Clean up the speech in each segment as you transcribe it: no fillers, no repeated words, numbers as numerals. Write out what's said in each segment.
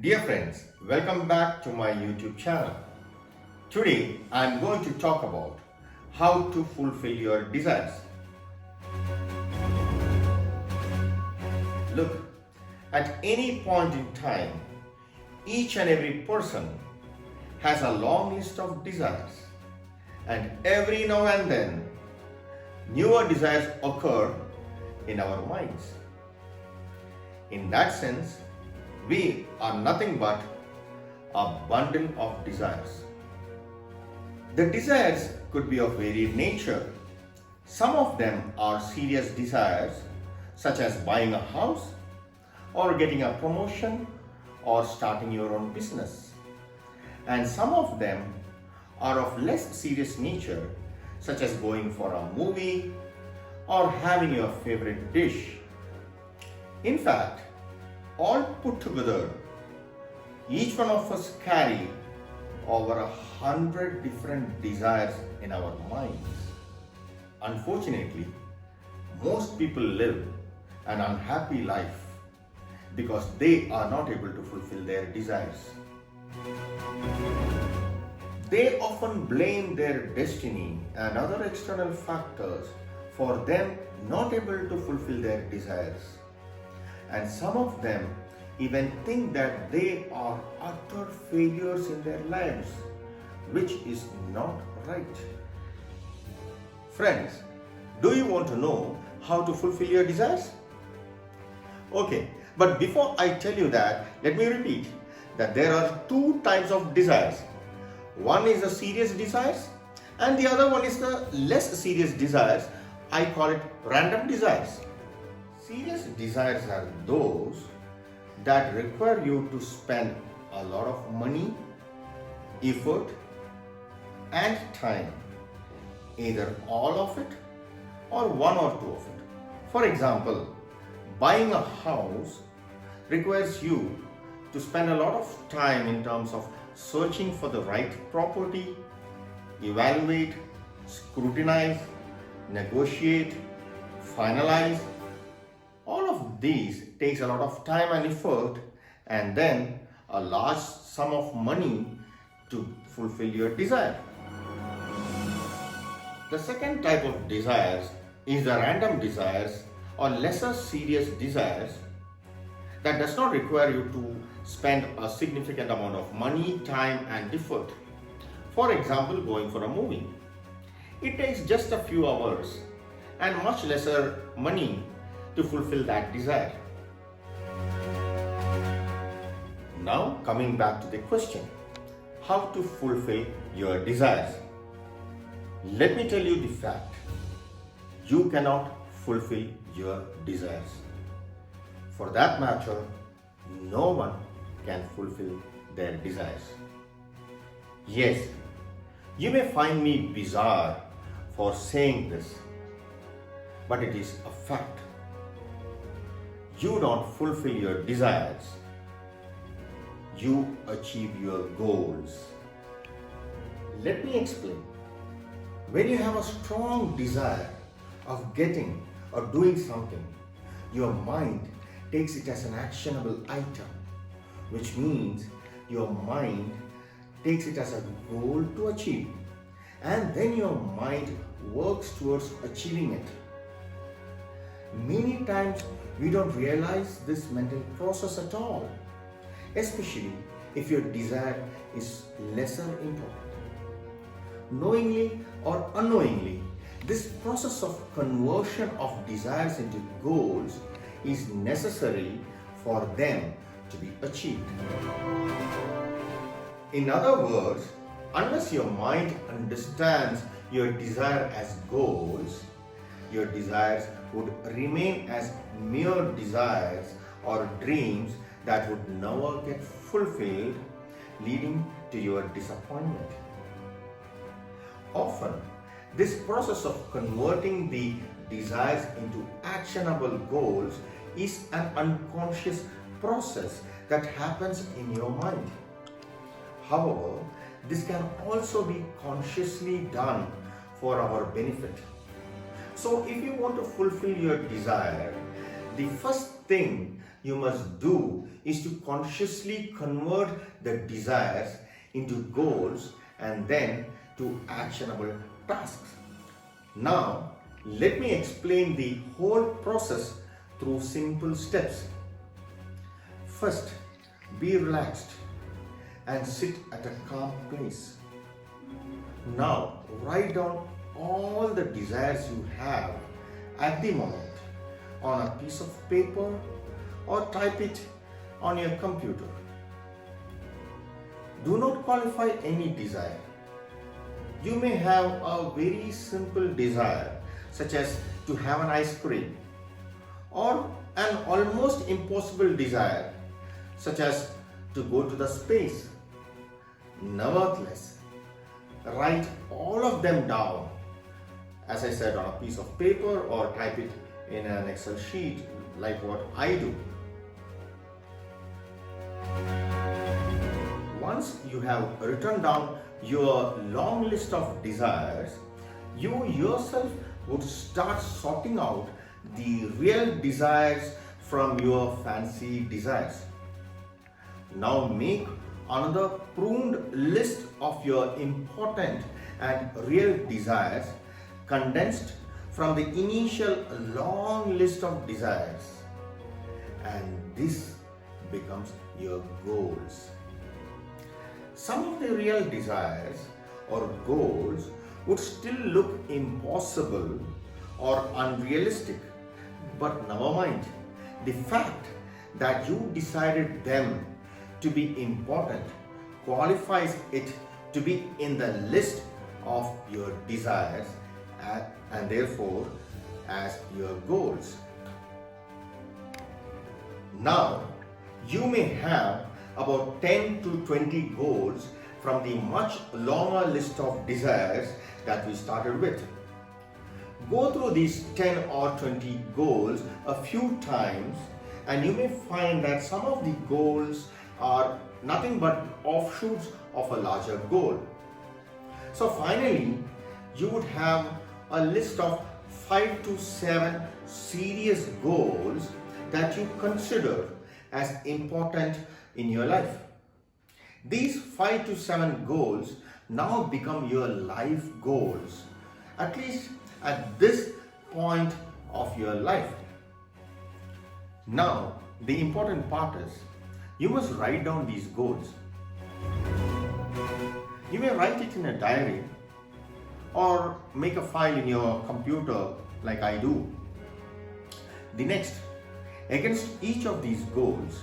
Dear friends, welcome back to my YouTube channel. Today I am going to talk about how to fulfill your desires. Look, at any point in time, each and every person has a long list of desires, and every now and then, newer desires occur in our minds. In that sense, we are nothing but a bundle of desires. The desires could be of varied nature. Some of them are serious desires, such as buying a house, or getting a promotion, or starting your own business. And some of them are of less serious nature, such as going for a movie or having your favorite dish. In fact, all put together, each one of us carry over 100 different desires in our minds. Unfortunately, most people live an unhappy life because they are not able to fulfill their desires. They often blame their destiny and other external factors for them not able to fulfill their desires. And some of them even think that they are utter failures in their lives, which is not right. Friends, do you want to know how to fulfill your desires? Okay, but before I tell you that, let me repeat that there are two types of desires. One is the serious desires and the other one is the less serious desires. I call it random desires. Serious desires are those that require you to spend a lot of money, effort, and time, either all of it or one or two of it. For example, buying a house requires you to spend a lot of time in terms of searching for the right property, evaluate, scrutinize, negotiate, finalize. All of these takes a lot of time and effort, and then a large sum of money to fulfill your desire. The second type of desires is the random desires or lesser serious desires that does not require you to spend a significant amount of money, time and effort. For example, going for a movie. It takes just a few hours and much lesser money to fulfill that desire. Now coming back to the question, how to fulfill your desires. Let me tell you the fact, you cannot fulfill your desires. For that matter, no one can fulfill their desires. Yes, you may find me bizarre for saying this, but it is a fact. You don't fulfill your desires, you achieve your goals. Let me explain. When you have a strong desire of getting or doing something, your mind takes it as an actionable item, which means your mind takes it as a goal to achieve, and then your mind works towards achieving it. Many times we don't realize this mental process at all, especially if your desire is lesser important. Knowingly or unknowingly, this process of conversion of desires into goals is necessary for them to be achieved. In other words, unless your mind understands your desire as goals, your desires would remain as mere desires or dreams that would never get fulfilled, leading to your disappointment. Often, this process of converting the desires into actionable goals is an unconscious process that happens in your mind. However, this can also be consciously done for our benefit. So if you want to fulfill your desire, the first thing you must do is to consciously convert the desires into goals and then to actionable tasks. Now, let me explain the whole process through simple steps. First, be relaxed and sit at a calm place. Now, write down all the desires you have at the moment on a piece of paper or type it on your computer. Do not qualify any desire. You may have a very simple desire, such as to have an ice cream, or an almost impossible desire, such as to go to the space. Nevertheless, write all of them down, as I said, on a piece of paper or type it in an Excel sheet like what I do. Once you have written down your long list of desires, you yourself would start sorting out the real desires from your fancy desires. Now make another pruned list of your important and real desires, condensed from the initial long list of desires, and this becomes your goals. Some of the real desires or goals would still look impossible or unrealistic, but never mind. The fact that you decided them to be important qualifies it to be in the list of your desires and therefore as your goals. Now, you may have about 10 to 20 goals from the much longer list of desires that we started with. Go through these 10 or 20 goals a few times and you may find that some of the goals are nothing but offshoots of a larger goal. So finally, you would have a list of 5 to 7 serious goals that you consider as important in your life. These 5 to 7 goals now become your life goals, at least at this point of your life. Now, the important part is you must write down these goals. You may write it in a diary or make a file in your computer like I do. The next, against each of these goals,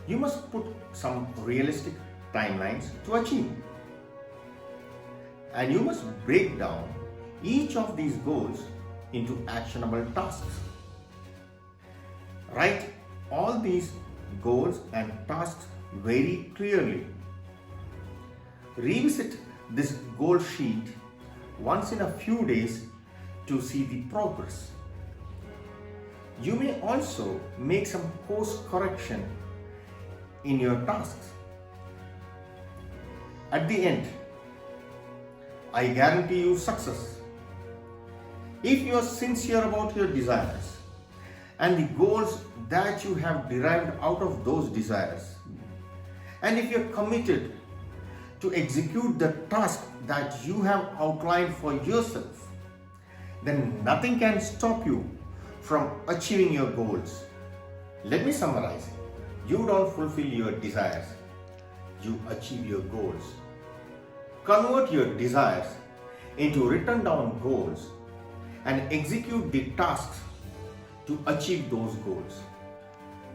you must put some realistic timelines to achieve. And you must break down each of these goals into actionable tasks. Write all these goals and tasks very clearly. Revisit this goal sheet once in a few days to see the progress. You may also make some course correction in your tasks. At the end, I guarantee you success. If you are sincere about your desires and the goals that you have derived out of those desires, and if you are committed to execute the task that you have outlined for yourself, then nothing can stop you from achieving your goals. Let me summarize. You don't fulfill your desires, you achieve your goals. Convert your desires into written down goals and execute the tasks to achieve those goals.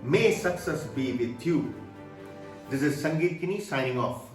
May success be with you. This is Sangeeth Kini signing off.